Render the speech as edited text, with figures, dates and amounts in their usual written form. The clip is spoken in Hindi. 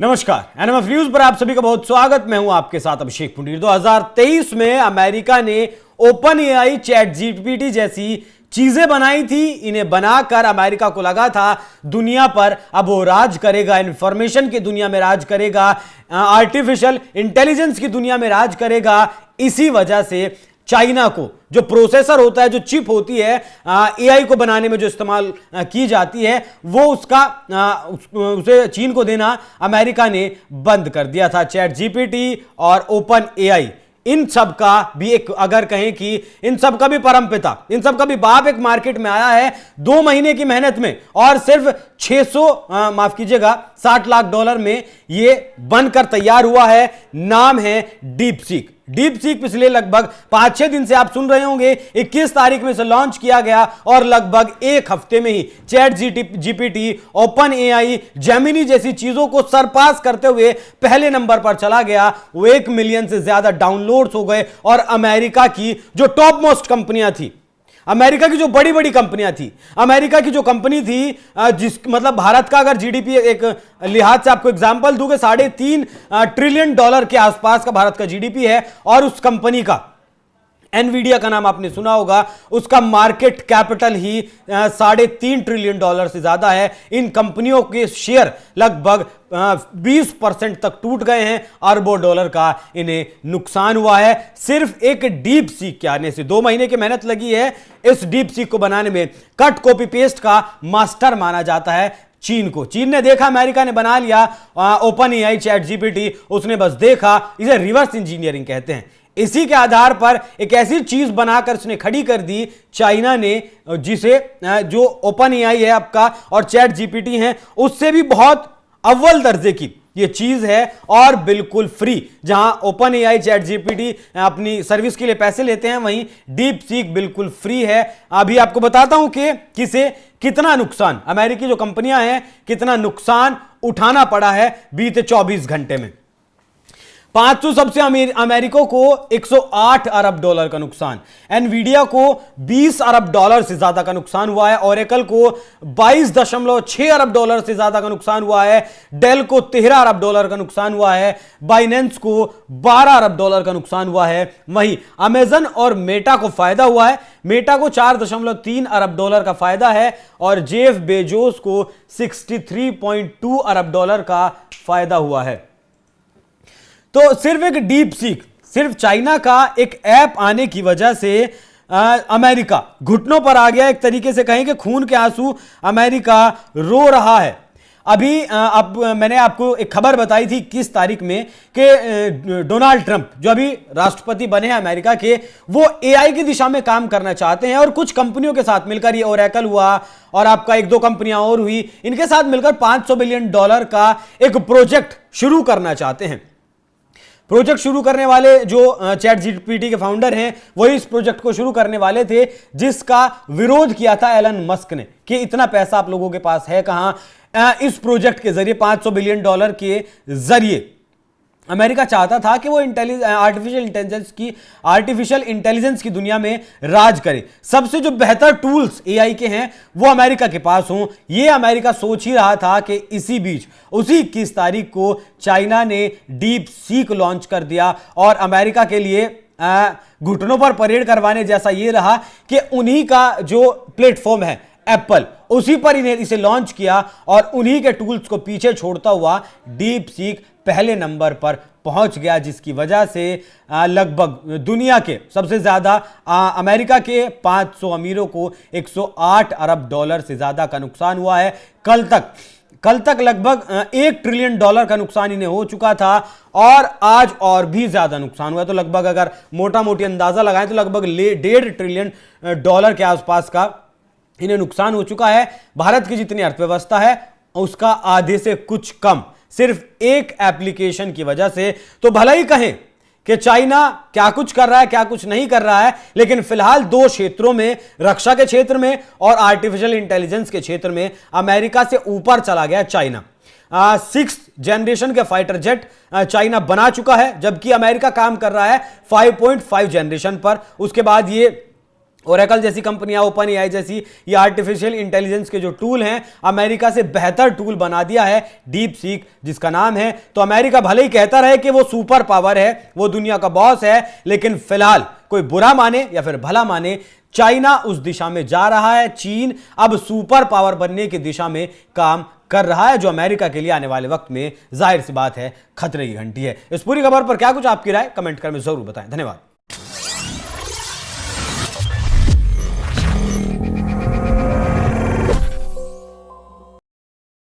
नमस्कार, एनएमएफ न्यूज पर आप सभी का बहुत स्वागत। मैं हूं आपके साथ अभिषेक पुंडीर। 2023 में अमेरिका ने ओपन एआई, चैट जीपीटी जैसी चीजें बनाई थी। इन्हें बनाकर अमेरिका को लगा था दुनिया पर अब वो राज करेगा, इंफॉर्मेशन की दुनिया में राज करेगा, आर्टिफिशियल इंटेलिजेंस की दुनिया में राज करेगा। इसी वजह से चाइना को जो प्रोसेसर होता है, जो चिप होती है एआई को बनाने में जो इस्तेमाल की जाती है, वो उसे चीन को देना अमेरिका ने बंद कर दिया था। चैट जीपीटी और ओपन एआई, इन सब का भी एक, अगर कहें कि इन सब का भी परमपिता, इन सब का भी बाप एक मार्केट में आया है 2 महीने की मेहनत में और सिर्फ 60 लाख डॉलर में ये बनकर तैयार हुआ है। नाम है डीप सीक। डीप सीक पिछले लगभग 5-6 दिन से आप सुन रहे होंगे, 21 तारीख में इसे लॉन्च किया गया और लगभग एक हफ्ते में ही ChatGPT, OpenAI, Gemini जैसी चीजों को सरपास करते हुए पहले नंबर पर चला गया। वो 1 मिलियन से ज्यादा डाउनलोड्स हो गए और अमेरिका की जो टॉप मोस्ट कंपनियां थी, अमेरिका की जो बड़ी बड़ी कंपनियां थी, अमेरिका की जो कंपनी थी जिस मतलब भारत का अगर जीडीपी एक लिहाज से आपको एग्जांपल दूं कि $3.5 ट्रिलियन के आसपास का भारत का जीडीपी है और उस कंपनी का, एनवीडिया का नाम आपने सुना होगा, उसका मार्केट कैपिटल ही $3.5 ट्रिलियन से ज्यादा है। इन कंपनियों के शेयर लगभग 20% तक टूट गए हैं। अरबों डॉलर का इन्हें नुकसान हुआ है। सिर्फ एक डीप सीक के आने से 2 महीने की मेहनत लगी है। इस डीप सीक को बनाने में कट कॉपी पेस्ट का मास्टर माना जाता है चीन को। चीन ने देखा अमेरिका ने बना लिया ओपन एआई, चैट जीपीटी, उसने बस देखा, इसे रिवर्स इंजीनियरिंग कहते हैं। इसी के आधार पर एक ऐसी चीज बनाकर उसने खड़ी कर दी चाइना ने, जिसे जो ओपन एआई है आपका और चैट जीपीटी है, उससे भी बहुत अव्वल दर्जे की ये चीज है और बिल्कुल फ्री। जहां ओपन एआई, चैट जीपीटी अपनी सर्विस के लिए पैसे लेते हैं, वहीं डीप सीक बिल्कुल फ्री है। अभी आपको बताता हूं कि किसे कितना नुकसान, अमेरिकी जो कंपनियां हैं, कितना नुकसान उठाना पड़ा है बीते 24 घंटे में। 500 सबसे अमेरिका को $108 अरब का नुकसान, एनवीडिया को $20 अरब से ज्यादा का नुकसान हुआ है, ओरेकल को $22.6 अरब से ज्यादा का नुकसान हुआ है, डेल को $13 अरब का नुकसान हुआ है, बाइनेंस को $12 अरब का नुकसान हुआ है। वहीं अमेजन और मेटा को फायदा हुआ है। मेटा को $4.3 अरब का फायदा है और जेफ बेजोस को $63.2 अरब का फायदा हुआ है। तो सिर्फ एक डीप सीक, सिर्फ चाइना का एक ऐप आने की वजह से अमेरिका घुटनों पर आ गया। एक तरीके से कहें कि खून के आंसू अमेरिका रो रहा है। अभी अब मैंने आपको एक खबर बताई थी 21 तारीख में कि डोनाल्ड ट्रंप जो अभी राष्ट्रपति बने हैं अमेरिका के, वो एआई की दिशा में काम करना चाहते हैं और कुछ कंपनियों के साथ मिलकर, ये ओरेकल हुआ और आपका 1-2 कंपनियां और हुई, इनके साथ मिलकर $500 बिलियन का एक प्रोजेक्ट शुरू करना चाहते हैं। प्रोजेक्ट शुरू करने वाले जो चैट जीपीटी के फाउंडर हैं, वही इस प्रोजेक्ट को शुरू करने वाले थे, जिसका विरोध किया था एलन मस्क ने कि इतना पैसा आप लोगों के पास है कहां। इस प्रोजेक्ट के जरिए $500 बिलियन के जरिए अमेरिका चाहता था कि वो आर्टिफिशियल इंटेलिजेंस की दुनिया में राज करे। सबसे जो बेहतर टूल्स एआई के हैं वो अमेरिका के पास हों, ये अमेरिका सोच ही रहा था कि इसी बीच उसी 21 तारीख को चाइना ने डीप सीक लॉन्च कर दिया और अमेरिका के लिए घुटनों पर परेड करवाने जैसा ये रहा कि उन्हीं का जो प्लेटफॉर्म है एप्पल, उसी पर इसे लॉन्च किया और उन्हीं के टूल्स को पीछे छोड़ता हुआ डीप सीक पहले नंबर पर पहुंच गया, जिसकी वजह से लगभग दुनिया के सबसे ज्यादा अमेरिका के 500 अमीरों को $108 अरब से ज्यादा का नुकसान हुआ है। कल तक लगभग $1 ट्रिलियन का नुकसान इन्हें हो चुका था और आज और भी ज्यादा नुकसान हुआ है। तो लगभग अगर मोटा मोटी अंदाजा लगाएं तो लगभग $1.5 ट्रिलियन के आसपास का इन्हें नुकसान हो चुका है। भारत की जितनी अर्थव्यवस्था है उसका आधे से कुछ कम, सिर्फ एक एप्लीकेशन की वजह से। तो भला ही कहें कि चाइना क्या कुछ कर रहा है, क्या कुछ नहीं कर रहा है, लेकिन फिलहाल 2 क्षेत्रों में, रक्षा के क्षेत्र में और आर्टिफिशियल इंटेलिजेंस के क्षेत्र में अमेरिका से ऊपर चला गया चाइना। 6th जनरेशन के फाइटर जेट चाइना बना चुका है, जबकि अमेरिका काम कर रहा है 5.5 जनरेशन पर। उसके बाद ये ओरेकल जैसी कंपनियां, ओपन एआई जैसी, ये आर्टिफिशियल इंटेलिजेंस के जो टूल हैं, अमेरिका से बेहतर टूल बना दिया है डीप सीक जिसका नाम है। तो अमेरिका भले ही कहता रहे कि वो सुपर पावर है, वो दुनिया का बॉस है, लेकिन फिलहाल कोई बुरा माने या फिर भला माने, चाइना उस दिशा में जा रहा है। चीन अब सुपर पावर बनने की दिशा में काम कर रहा है, जो अमेरिका के लिए आने वाले वक्त में जाहिर सी बात है खतरे की घंटी है। इस पूरी खबर पर क्या कुछ आपकी राय कमेंट कर में जरूर बताएं। धन्यवाद।